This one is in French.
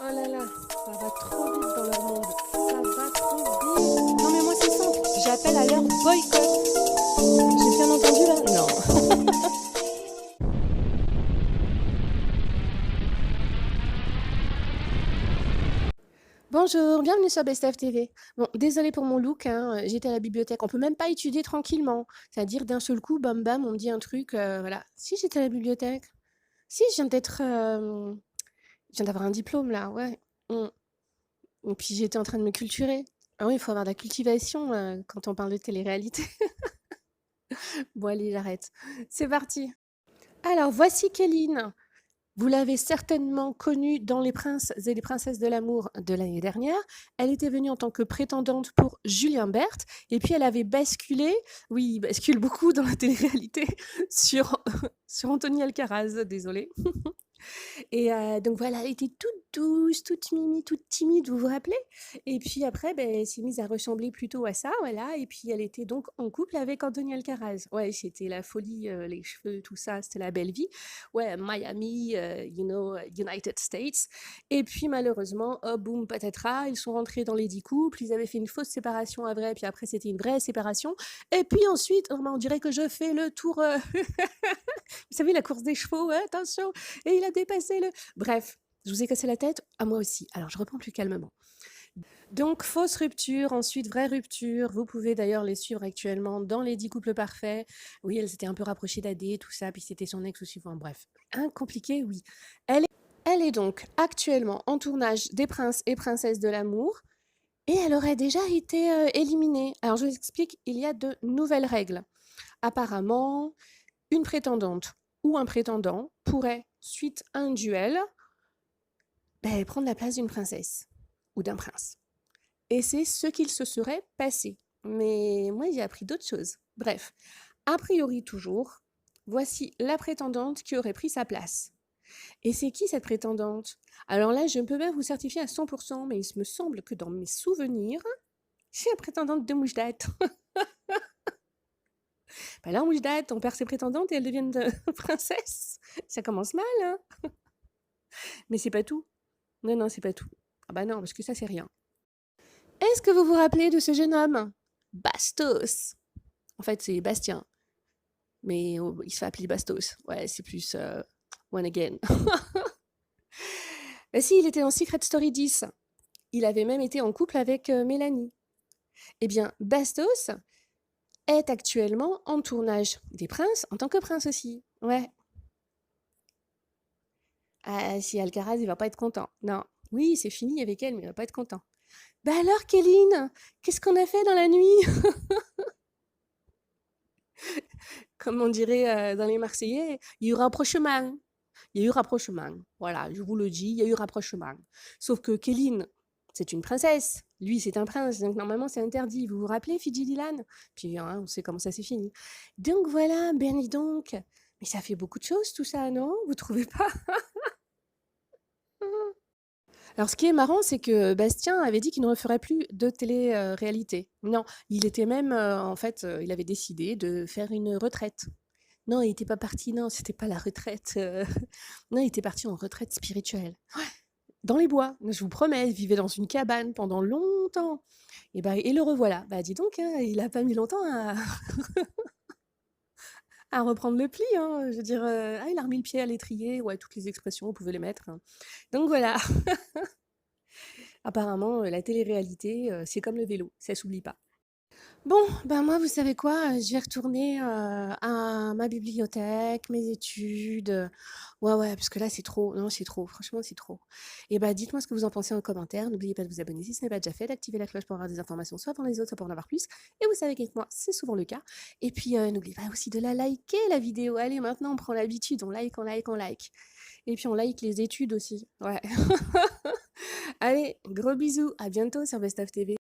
Oh là là, ça va trop vite dans leur monde. Ça va trop vite. Non mais moi c'est simple, j'appelle à leur boycott. J'ai bien entendu là? Non. Bonjour, bienvenue sur Best of TV. Bon, désolé pour mon look, hein, j'étais à la bibliothèque. On peut même pas étudier tranquillement. C'est-à-dire d'un seul coup, bam bam, on me dit un truc, voilà. Si j'étais à la bibliothèque, si je viens d'être, je viens d'avoir un diplôme là, ouais. Mm. Et puis j'étais en train de me culturer. Ah oui, il faut avoir de la cultivation quand on parle de télé-réalité. Bon allez, j'arrête. C'est parti. Alors voici Kéline. Vous l'avez certainement connue dans Les Princes et les Princesses de l'amour de l'année dernière. Elle était venue en tant que prétendante pour Julien Berthe et puis elle avait basculé, oui, il bascule beaucoup dans la télé-réalité, sur, sur Anthony Alcaraz, désolée. Et donc voilà, elle était toute douce, toute mimi, toute timide, vous vous rappelez? Et puis après, ben, elle s'est mise à ressembler plutôt à ça, voilà. Et puis elle était donc en couple avec Anthony Alcaraz. Ouais, c'était la folie, les cheveux, tout ça, c'était la belle vie. Ouais, Miami, United States. Et puis malheureusement, hop, boum, patatras, ils sont rentrés dans les 10 couples, ils avaient fait une fausse séparation à vrai, puis après c'était une vraie séparation. Et puis ensuite, oh, ben, on dirait que je fais le tour, vous savez, la course des chevaux, ouais, attention, et il a dépassé le... Bref, je vous ai cassé la tête, à moi aussi. Alors, je reprends plus calmement. Donc, fausse rupture, ensuite vraie rupture. Vous pouvez d'ailleurs les suivre actuellement dans les 10 couples parfaits. Oui, elles s'étaient un peu rapprochées d'Adé, tout ça, puis c'était son ex aussi. Enfin, bref, compliqué, oui. Elle est donc actuellement en tournage des Princes et Princesses de l'amour, et elle aurait déjà été éliminée. Alors, je vous explique, il y a de nouvelles règles. Apparemment, une prétendante ou un prétendant pourrait, suite à un duel, prendre la place d'une princesse ou d'un prince. Et c'est ce qu'il se serait passé. Mais moi, j'ai appris d'autres choses. Bref, a priori toujours, voici la prétendante qui aurait pris sa place. Et c'est qui cette prétendante? Alors là, je ne peux pas vous certifier à 100%, mais il me semble que dans mes souvenirs, c'est la prétendante de Moujdat. Ben là, Moujdat, on perd ses prétendantes et elles deviennent princesses. Ça commence mal, hein? Mais c'est pas tout. Non, non, c'est pas tout. Ah bah non, parce que ça, c'est rien. Est-ce que vous vous rappelez de ce jeune homme? Bastos. En fait, c'est Bastien. Mais il se fait appeler Bastos. Ouais, c'est plus one again. Bah si, il était dans Secret Story 10. Il avait même été en couple avec Mélanie. Eh bien, Bastos est actuellement en tournage des Princes en tant que prince aussi. Ouais. Ah, si Alcaraz, il va pas être content. Non. Oui, c'est fini avec elle, mais il va pas être content. Bah alors, Kéline, qu'est-ce qu'on a fait dans la nuit? Comme on dirait dans les Marseillais, il y a eu rapprochement. Il y a eu rapprochement. Voilà, je vous le dis, il y a eu rapprochement. Sauf que Kéline, c'est une princesse. Lui, c'est un prince. Donc normalement, c'est interdit. Vous vous rappelez, Fidji Dylan? Puis hein, on sait comment ça s'est fini. Donc voilà, ben dis donc. Mais ça fait beaucoup de choses tout ça, non? Vous trouvez pas? Alors, ce qui est marrant, c'est que Bastien avait dit qu'il ne referait plus de télé-réalité. Non, il était même, en fait, il avait décidé de faire une retraite. Non, il n'était pas parti, non, c'était pas la retraite. Non, il était parti en retraite spirituelle. Ouais, dans les bois, je vous promets, il vivait dans une cabane pendant longtemps. Et le revoilà. Bah, dis donc, hein, il a pas mis longtemps à, à reprendre le pli. Hein. Je veux dire, il a remis le pied à l'étrier. Ouais, toutes les expressions, vous pouvez les mettre. Hein. Donc voilà. Apparemment, la télé-réalité, c'est comme le vélo, ça s'oublie pas. Bon, ben moi, vous savez quoi? Je vais retourner à ma bibliothèque, mes études. Ouais, ouais, parce que là, c'est trop. Non, c'est trop. Franchement, c'est trop. Et ben, dites-moi ce que vous en pensez en commentaire. N'oubliez pas de vous abonner si ce n'est pas déjà fait, d'activer la cloche pour avoir des informations soit avant les autres, soit pour en avoir plus. Et vous savez qu'avec moi, c'est souvent le cas. Et puis, n'oubliez pas aussi de la liker, la vidéo. Allez, maintenant, on prend l'habitude. On like, on like, on like. Et puis, on like les études aussi. Ouais. Allez, gros bisous. À bientôt sur Best of TV.